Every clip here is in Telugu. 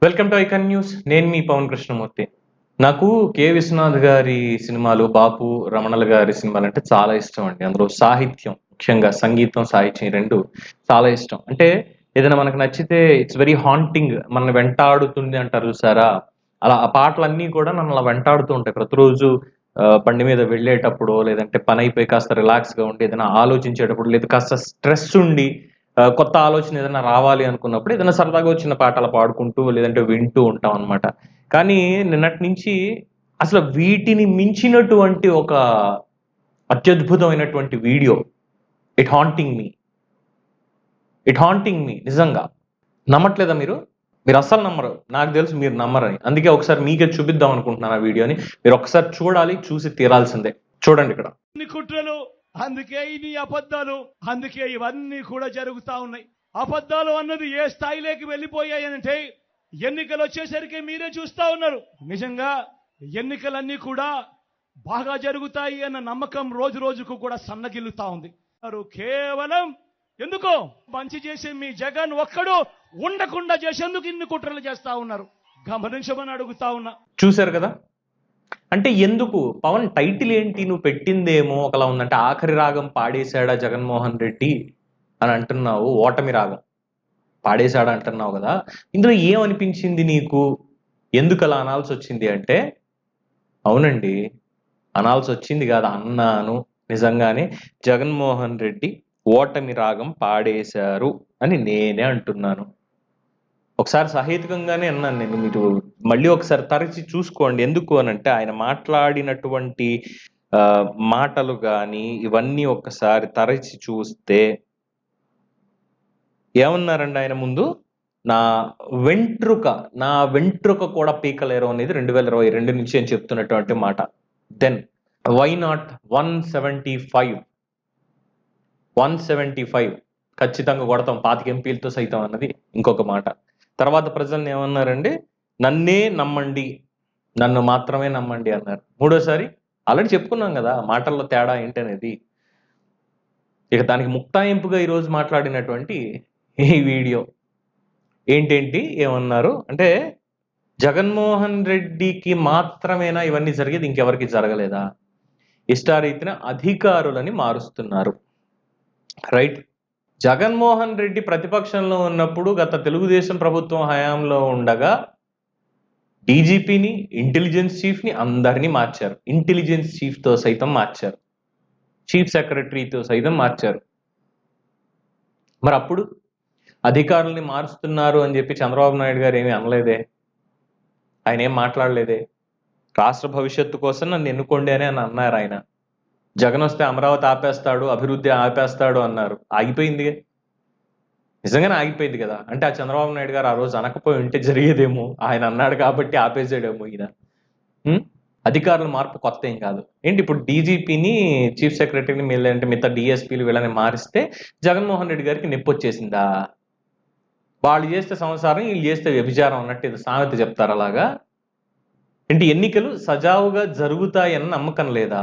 Welcome to icon news. నేను మీ పవన్ కృష్ణమూర్తి. నాకు కె విశ్వనాథ్ గారి సినిమాలు, బాపు రమణల గారి సినిమాలు అంటే చాలా ఇష్టం అండి. అందులో సాహిత్యం, ముఖ్యంగా సంగీతం, సాహిత్యం ఈ రెండు చాలా ఇష్టం. అంటే ఏదైనా మనకు నచ్చితే ఇట్స్ వెరీ హాంటింగ్, మనల్ని వెంటాడుతుంది అంటారు చూసారా? అలా ఆ పాటలన్నీ కూడా నన్ను అలా వెంటాడుతూ ఉంటాయి. ప్రతిరోజు బండి మీద వెళ్ళేటప్పుడు, లేదంటే పని అయిపోయి కాస్త రిలాక్స్గా ఉండి ఏదైనా ఆలోచించేటప్పుడు, లేదా కాస్త స్ట్రెస్ ఉండి కొత్త ఆలోచన ఏదైనా రావాలి అనుకున్నప్పుడు ఏదైనా సరదాగా వచ్చిన పాట అలా పాడుకుంటూ లేదంటే వింటూ ఉంటాం అనమాట. కానీ నిన్నటి నుంచి అసలు వీటిని మించినటువంటి ఒక అత్యద్భుతమైనటువంటి video, it haunting me it haunting me నిజంగా. నమ్మట్లేదా మీరు? మీరు అస్సలు నమ్మరు. నాకు తెలుసు మీరు నమ్మరని. అందుకే ఒకసారి మీకే చూపిద్దాం అనుకుంటున్నాను ఆ వీడియోని. మీరు ఒకసారి చూడాలి, చూసి తీరాల్సిందే. చూడండి ఇక్కడ. కుట్రలు, అందుకే ఇన్ని అబద్ధాలు, అందుకే ఇవన్నీ కూడా జరుగుతా ఉన్నాయి. అబద్ధాలు అన్నది ఏ స్థాయిలోకి వెళ్ళిపోయాయనంటే ఎన్నికలు వచ్చేసరికి మీరే చూస్తా ఉన్నారు. నిజంగా ఎన్నికలన్నీ కూడా బాగా జరుగుతాయి అన్న నమ్మకం రోజు రోజుకు కూడా సన్నగిల్లుతా ఉంది. కేవలం ఎందుకో మంచి చేసే మీ జగన్ ఒక్కడు ఉండకుండా చేసేందుకు ఇన్ని కుట్రలు చేస్తా ఉన్నారు. గమనించమని అడుగుతా ఉన్నా. చూశారు కదా? అంటే ఎందుకు పవన్ టైటిల్ ఏంటి నువ్వు పెట్టిందేమో ఒకలా ఉందంటే ఆఖరి రాగం పాడేశాడా జగన్మోహన్ రెడ్డి అని అంటున్నావు. ఓటమి రాగం పాడేశాడా అంటున్నావు కదా. ఇందులో ఏమనిపించింది నీకు? ఎందుకు అలా అనాల్సి వచ్చింది అంటే, అవునండి అనాల్సి వచ్చింది కాదు, అన్నాను. నిజంగానే జగన్మోహన్ రెడ్డి ఓటమి రాగం పాడేశారు అని నేనే అంటున్నాను. ఒకసారి సహేతుకంగానే అన్నాను నేను. మీరు మళ్ళీ ఒకసారి తరచి చూసుకోండి. ఎందుకు అనంటే ఆయన మాట్లాడినటువంటి మాటలు కానీ ఇవన్నీ ఒక్కసారి తరచి చూస్తే ఏమన్నారండి ఆయన ముందు? నా నా వెంట్రుక కూడా పీకలేరు అనేది 2022 నుంచి అని చెప్తున్నటువంటి మాట. దెన్ వై నాట్ 175 ఖచ్చితంగా కొడతాం 25 ఎంపీలతో సైతం అన్నది ఇంకొక మాట. తర్వాత ప్రజల్ని ఏమన్నారండి? నన్నే నమ్మండి, నన్ను మాత్రమే నమ్మండి అన్నారు. మూడోసారి ఆల్రెడీ చెప్పుకున్నాం కదా మాటల్లో తేడా ఏంటనేది. ఇక దానికి ముక్తాయింపుగా ఈరోజు మాట్లాడినటువంటి ఈ వీడియో ఏంటేంటి ఏమన్నారు అంటే, జగన్మోహన్ రెడ్డికి మాత్రమేనా ఇవన్నీ జరిగేది, ఇంకెవరికి జరగలేదా? ఇష్టారీతిన అధికారులని మారుస్తున్నారు. రైట్. జగన్మోహన్ రెడ్డి ప్రతిపక్షంలో ఉన్నప్పుడు గత తెలుగుదేశం ప్రభుత్వం హయాంలో ఉండగా డీజీపీని, ఇంటెలిజెన్స్ చీఫ్ని అందరినీ మార్చారు. ఇంటెలిజెన్స్ చీఫ్తో సైతం మార్చారు, చీఫ్ సెక్రటరీతో సైతం మార్చారు. మరి అప్పుడు అధికారుల్ని మారుస్తున్నారు అని చెప్పి చంద్రబాబు నాయుడు గారు ఏమీ అనలేదే, ఆయన ఏం మాట్లాడలేదే. రాష్ట్ర భవిష్యత్తు కోసం నన్ను ఎన్నుకోండి అని అన్నారు ఆయన. జగన్ వస్తే అమరావతి ఆపేస్తాడు, అభివృద్ధి ఆపేస్తాడు అన్నారు. ఆగిపోయింది, నిజంగానే ఆగిపోయింది కదా. అంటే ఆ చంద్రబాబు నాయుడు గారు ఆ రోజు అనకపోయి ఉంటే జరిగేదేమో. ఆయన అన్నాడు కాబట్టి ఆపేసాడేమో ఈయన. అధికారుల మార్పు కొత్త ఏం కాదు. ఏంటి ఇప్పుడు డీజీపీని, చీఫ్ సెక్రటరీని, అంటే మిగతా డిఎస్పీలు వీళ్ళని మారిస్తే జగన్మోహన్ రెడ్డి గారికి నొప్పి వచ్చేసిందా? వాళ్ళు చేస్తే సంసారం, వీళ్ళు చేస్తే వ్యభిచారం అన్నట్టు ఇది సామెత చెప్తారు. అలాగా ఏంటి ఎన్నికలు సజావుగా జరుగుతాయన్న నమ్మకం లేదా?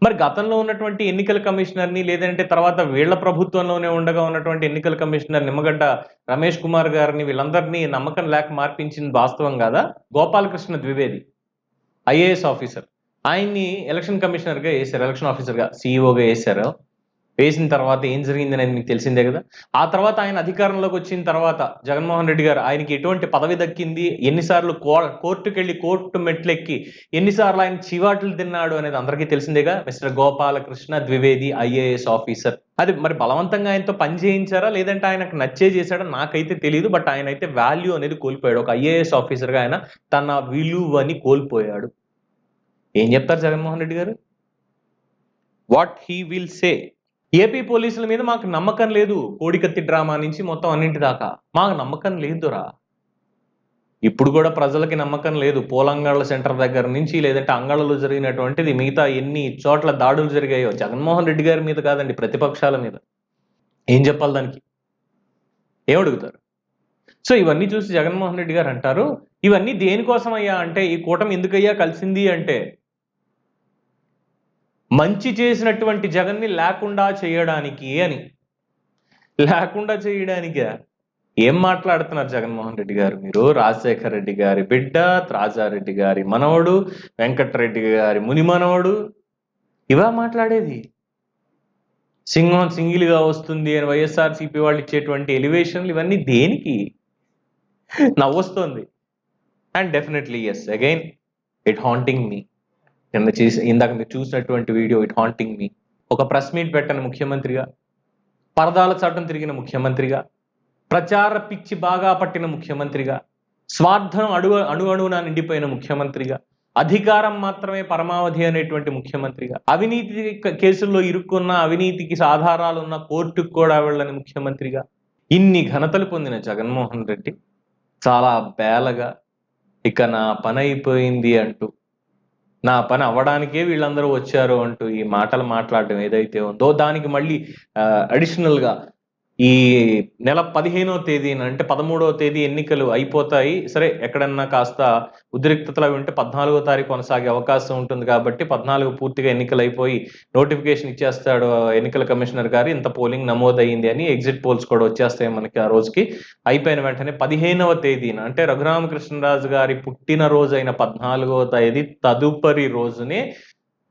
మరి గతంలో ఉన్నటువంటి ఎన్నికల కమిషనర్ని, లేదంటే తర్వాత వీళ్ళ ప్రభుత్వంలోనే ఉండగా ఉన్నటువంటి ఎన్నికల కమిషనర్ నిమ్మగడ్డ రమేష్ కుమార్ గారిని, వీళ్ళందరినీ నమ్మకం లేక మార్పించింది వాస్తవం కాదా? గోపాలకృష్ణ ద్వివేది ఐఏఎస్ ఆఫీసర్, ఆయన్ని ఎలక్షన్ కమిషనర్గా వేశారు, ఎలక్షన్ ఆఫీసర్గా సిఇఓగా వేశారు. వేసిన తర్వాత ఏం జరిగింది అనేది మీకు తెలిసిందే కదా. ఆ తర్వాత ఆయన అధికారంలోకి వచ్చిన తర్వాత జగన్మోహన్ రెడ్డి గారు ఆయనకి ఎటువంటి పదవి దక్కింది, ఎన్నిసార్లు కోర్టుకు వెళ్ళి కోర్టు మెట్లెక్కి ఎన్నిసార్లు ఆయన చివాట్లు తిన్నాడు అనేది అందరికీ తెలిసిందేగా. Mister Gopalakrishna Dwivedi IAS officer. అది మరి బలవంతంగా ఆయనతో పని చేయించారా, లేదంటే ఆయనకు నచ్చే చేశాడో నాకైతే తెలియదు. బట్ ఆయన అయితే వాల్యూ అనేది కోల్పోయాడు. ఒక ఐఏఎస్ ఆఫీసర్గా ఆయన తన విలువని కోల్పోయాడు. ఏం చెప్తారు జగన్మోహన్ రెడ్డి గారు? What he will say? AP పోలీసుల మీద మాకు నమ్మకం లేదు. కోడికత్తి డ్రామా నుంచి మొత్తం అన్నింటి దాకా మాకు నమ్మకం లేదురా. ఇప్పుడు కూడా ప్రజలకి నమ్మకం లేదు. పోలంగళ్ళ సెంటర్ దగ్గర నుంచి, లేదంటే అంగళ్ళలో జరిగినటువంటిది మిగతా ఎన్ని చోట్ల దాడులు జరిగాయో జగన్మోహన్ రెడ్డి గారి మీద కాదండి, ప్రతిపక్షాల మీద. ఏం చెప్పాలి దానికి? ఏమడుగుతారు? సో ఇవన్నీ చూసి జగన్మోహన్ రెడ్డి గారు అంటారు, ఇవన్నీ దేనికోసం అయ్యా అంటే, ఈ కూటమి ఎందుకయ్యా కలిసింది అంటే మంచి చేసినటువంటి జగన్ని లేకుండా చేయడానికి అని. లేకుండా చేయడానికే. ఏం మాట్లాడుతున్నారు జగన్మోహన్ రెడ్డి గారు? మీరు రాజశేఖర రెడ్డి గారి బిడ్డ, రాజారెడ్డి గారి మనవడు, వెంకటరెడ్డి గారి ముని మనవడు, ఇవా మాట్లాడేది? సింహం సింగిల్గా వస్తుంది అని వైఎస్ఆర్సీపీ వాళ్ళు ఇచ్చేటువంటి ఎలివేషన్లు ఇవన్నీ దేనికి? నవ్వొస్తుంది. And definitely yes, again it haunting me. ఇందాక మీరు చూసినటువంటి వీడియో, ఇట్ హాంటింగ్ మీ. ఒక ప్రెస్ మీట్ పెట్టని ముఖ్యమంత్రిగా, పరదాల చాటున తిరిగిన ముఖ్యమంత్రిగా, ప్రచార పిచ్చి బాగా పట్టిన ముఖ్యమంత్రిగా, స్వార్థం అణువణువున నిండిపోయిన ముఖ్యమంత్రిగా, అధికారం మాత్రమే పరమావధి అనేటువంటి ముఖ్యమంత్రిగా, అవినీతి కేసుల్లో ఇరుక్కున్న, అవినీతికి ఆధారాలు ఉన్న కోర్టుకు కూడా వెళ్ళని ముఖ్యమంత్రిగా, ఇన్ని ఘనతలు పొందిన జగన్మోహన్ రెడ్డి చాలా బేలగా ఇక నా పని అయిపోయింది అంటూ, నా పని అవ్వడానికే వీళ్ళందరూ వచ్చారు అంటూ ఈ మాటలు మాట్లాడడం ఏదైతే ఉందో, దానికి మళ్ళీ అడిషనల్గా ఈ నెల 15వ తేదీన, అంటే 13వ తేదీ ఎన్నికలు అయిపోతాయి, సరే ఎక్కడన్నా కాస్త ఉద్రిక్తతలు అవి ఉంటే 14వ తారీఖు కొనసాగే అవకాశం ఉంటుంది కాబట్టి 14 పూర్తిగా ఎన్నికలు అయిపోయి నోటిఫికేషన్ ఇచ్చేస్తాడు ఎన్నికల కమిషనర్ గారు, ఇంత పోలింగ్ నమోదయ్యింది అని. ఎగ్జిట్ పోల్స్ కూడా వచ్చేస్తాయి మనకి ఆ రోజుకి. అయిపోయిన వెంటనే 15వ తేదీన, అంటే రఘురామకృష్ణరాజు గారి పుట్టినరోజు అయిన 14వ తేదీ తదుపరి రోజునే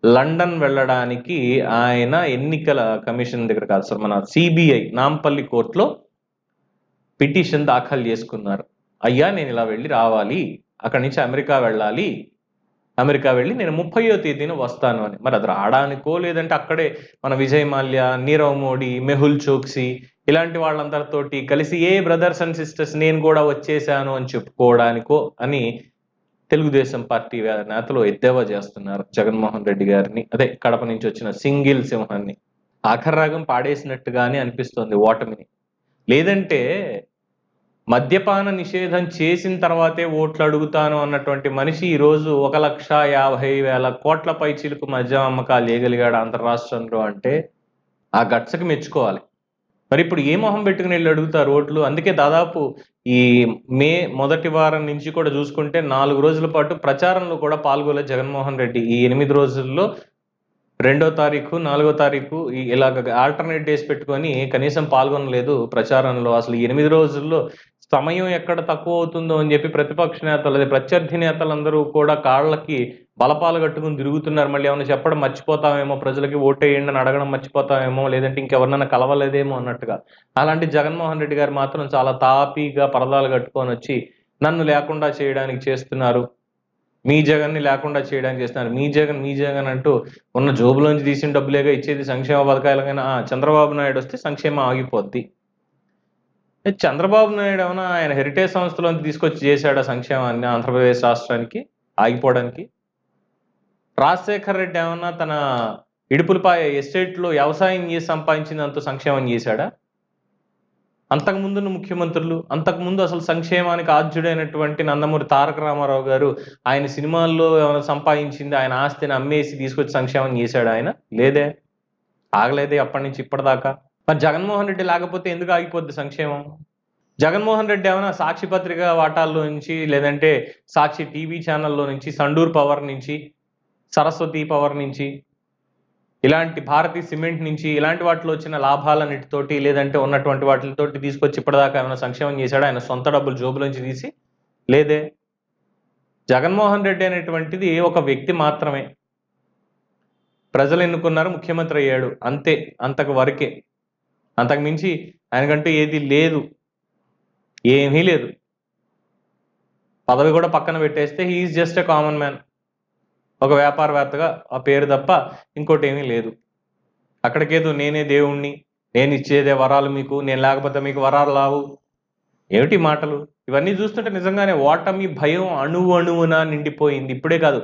లండన్ వెళ్ళడానికి ఆయన ఎన్నికల కమిషన్ దగ్గర కాదు సార్, మన సిబిఐ నాంపల్లి కోర్టులో పిటిషన్ దాఖలు చేసుకున్నారు. అయ్యా నేను ఇలా వెళ్ళి రావాలి, అక్కడి నుంచి అమెరికా వెళ్ళాలి, అమెరికా వెళ్ళి నేను 30వ తేదీన వస్తాను అని. మరి అది రావడానికో లేదంటే అక్కడే మన విజయ్ మాల్య, నీరవ్ మోడీ, మెహుల్ చోక్సీ ఇలాంటి వాళ్ళందరితోటి కలిసి ఏ బ్రదర్స్ అండ్ సిస్టర్స్ నేను కూడా వచ్చేసాను అని చెప్పుకోవడానికో అని తెలుగుదేశం పార్టీ నేతలు ఎద్దేవా చేస్తున్నారు జగన్మోహన్ రెడ్డి గారిని, అదే కడప నుంచి వచ్చిన సింగిల్ సింహాన్ని. ఆఖరి రాగం పాడేసినట్టుగానే అనిపిస్తోంది ఓటమిని. లేదంటే మద్యపాన నిషేధం చేసిన తర్వాతే ఓట్లు అడుగుతాను అన్నటువంటి మనిషి ఈరోజు 1,50,000 కోట్ల పైచిలుకు మద్యం అమ్మకాలు చేయగలిగాడు అంతర్రాష్ట్రంలో అంటే ఆ గట్సకి మెచ్చుకోవాలి. మరి ఇప్పుడు ఏ మొహం పెట్టుకుని వెళ్ళి అడుగుతారు ఓట్లు? అందుకే దాదాపు ఈ మే మొదటి వారం నుంచి కూడా చూసుకుంటే 4 రోజుల పాటు ప్రచారంలో కూడా పాల్గొలేదు జగన్మోహన్ రెడ్డి. ఈ 8 రోజుల్లో 2వ తారీఖు, 4వ తారీఖు ఇలాగ ఆల్టర్నేట్ డేస్ పెట్టుకొని కనీసం పాల్గొనలేదు ప్రచారంలో. అసలు 8 రోజుల్లో సమయం ఎక్కడ తక్కువ అవుతుందో అని చెప్పి ప్రతిపక్ష నేతలు, అదే ప్రత్యర్థి నేతలందరూ కూడా కాళ్ళకి బలపాలు కట్టుకుని తిరుగుతున్నారు. మళ్ళీ ఏమైనా చెప్పడం మర్చిపోతామేమో, ప్రజలకి ఓటేయండి అని అడగడం మర్చిపోతామేమో, లేదంటే ఇంకెవరినైనా కలవలేదేమో అన్నట్టుగా. అలాంటి జగన్మోహన్ రెడ్డి గారు మాత్రం చాలా తాపీగా పరదాలు కట్టుకొని వచ్చి నన్ను లేకుండా చేయడానికి చేస్తున్నారు, మీ జగన్ని లేకుండా చేయడానికి చేస్తున్నారు, మీ జగన్ అంటూ ఉన్న జోబులోంచి తీసిన డబ్బులేగా ఇచ్చేది సంక్షేమ పథకాలుగా. చంద్రబాబు నాయుడు వస్తే సంక్షేమం ఆగిపోద్ది. చంద్రబాబు నాయుడు ఏమైనా ఆయన హెరిటేజ్ సంస్థలోంచి తీసుకొచ్చి చేశాడా సంక్షేమాన్ని ఆంధ్రప్రదేశ్ రాష్ట్రానికి ఆగిపోవడానికి? రాజశేఖర్ రెడ్డి ఏమన్నా తన ఇడుపులపాయ ఎస్టేట్లో వ్యవసాయం చేసి సంపాదించినంత సంక్షేమం చేశాడా? అంతకుముందున్న ముఖ్యమంత్రులు, అంతకుముందు అసలు సంక్షేమానికి ఆద్యుడైనటువంటి నందమూరి తారక రామారావు గారు ఆయన సినిమాల్లో ఏమైనా సంపాదించింది, ఆయన ఆస్తిని అమ్మేసి తీసుకొచ్చి సంక్షేమం చేశాడు ఆయన? లేదే, ఆగలేదే అప్పటి నుంచి ఇప్పటిదాకా. మరి జగన్మోహన్ రెడ్డి లేకపోతే ఎందుకు ఆగిపోద్ది సంక్షేమం? జగన్మోహన్ రెడ్డి ఏమైనా సాక్షి పత్రిక వాటాల్లో నుంచి, లేదంటే సాక్షి టీవీ ఛానల్లో నుంచి, సండూర్ పవర్ నుంచి, సరస్వతి పవర్ నుంచి, ఇలాంటి భారతీ సిమెంట్ నుంచి, ఇలాంటి వాటిలో వచ్చిన లాభాలన్నిటితోటి, లేదంటే ఉన్నటువంటి వాటితోటి తీసుకొచ్చి ఇప్పటిదాకా ఏమైనా సంక్షేమం చేశాడా ఆయన సొంత డబ్బులు జోబులోంచి తీసి? లేదే. జగన్మోహన్ రెడ్డి అనేటువంటిది ఒక వ్యక్తి మాత్రమే. ప్రజలు ఎన్నుకున్నారు, ముఖ్యమంత్రి అయ్యాడు, అంతే, అంతకు వరకే. అంతకు మించి ఆయనకంటూ ఏది లేదు, ఏమీ లేదు. పదవి కూడా పక్కన పెట్టేస్తే he's just a common man, ఒక వ్యాపారవేత్తగా ఆ పేరు తప్ప ఇంకోటి ఏమీ లేదు. అక్కడికేదో నేనే దేవుణ్ణి, నేను ఇచ్చేదే వరాలు మీకు, నేను లేకపోతే మీకు వరాలు రావు, ఏమిటి మాటలు? ఇవన్నీ చూస్తుంటే నిజంగానే ఓటమి భయం అణువణువున నిండిపోయింది. ఇప్పుడే కాదు,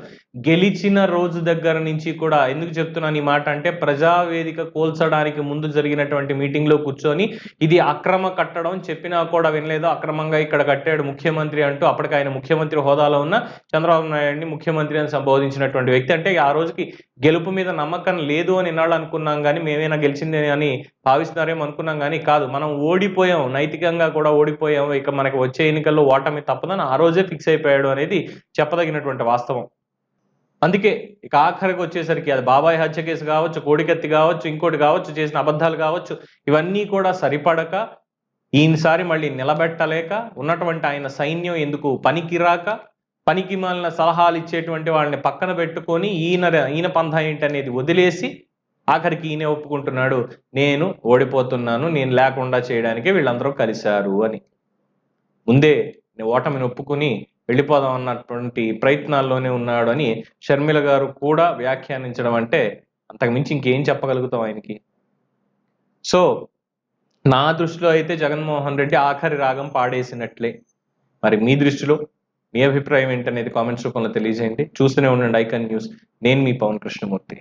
గెలిచిన రోజు దగ్గర నుంచి కూడా. ఎందుకు చెప్తున్నాను ఈ మాట అంటే, ప్రజావేదిక కోల్చడానికి ముందు జరిగినటువంటి మీటింగ్లో కూర్చొని ఇది అక్రమ కట్టడం చెప్పినా కూడా వినలేదు, అక్రమంగా ఇక్కడ కట్టాడు ముఖ్యమంత్రి అంటూ అప్పటికి ఆయన ముఖ్యమంత్రి హోదాలో ఉన్న చంద్రబాబు నాయుడిని ముఖ్యమంత్రి అని సంబోధించినటువంటి వ్యక్తి. అంటే ఆ రోజుకి గెలుపు మీద నమ్మకం లేదు అని ఇన్నాళ్ళు అనుకున్నాం, కానీ మేమైనా గెలిచింది అని భావిస్తున్నారేమో అనుకున్నాం, కానీ కాదు, మనం ఓడిపోయాం, నైతికంగా కూడా ఓడిపోయాం, ఇక మనకి వచ్చే ఎన్నికల్లో ఓటమి తప్పదని ఆ రోజే ఫిక్స్ అయిపోయాడు అనేది చెప్పదగినటువంటి వాస్తవం. అందుకే ఇక ఆఖరికి వచ్చేసరికి అది బాబాయ్ హత్య కేసు కావచ్చు, కోడికత్తి కావచ్చు, ఇంకోటి కావచ్చు, చేసిన అబద్ధాలు కావచ్చు, ఇవన్నీ కూడా సరిపడక ఈయనసారి మళ్ళీ నిలబెట్టలేక ఉన్నటువంటి ఆయన సైన్యం ఎందుకు పనికిరాక పనికి మాలిన సలహాలు ఇచ్చేటువంటి వాళ్ళని పక్కన పెట్టుకొని ఈయన పంథా ఏంటి అనేది వదిలేసి ఆఖరికి ఈయన ఒప్పుకుంటున్నాడు, నేను ఓడిపోతున్నాను, నేను లేకుండా చేయడానికి వీళ్ళందరూ కలిశారు అని. ముందే ఓటమిని ఒప్పుకుని వెళ్ళిపోదాం అన్నటువంటి ప్రయత్నాల్లోనే ఉన్నాడు అని షర్మిల గారు కూడా వ్యాఖ్యానించడం అంటే అంతకు మించి ఇంకేం చెప్పగలుగుతాం ఆయనకి. సో నా దృష్టిలో అయితే జగన్మోహన్ రెడ్డి ఆఖరి రాగం పాడేసినట్లే. మరి మీ దృష్టిలో మీ అభిప్రాయం ఏంటనేది కామెంట్స్ రూపంలో తెలియజేయండి. చూస్తూనే ఉండండి ఐకాన్ న్యూస్. నేను మీ పవన్ కృష్ణమూర్తి.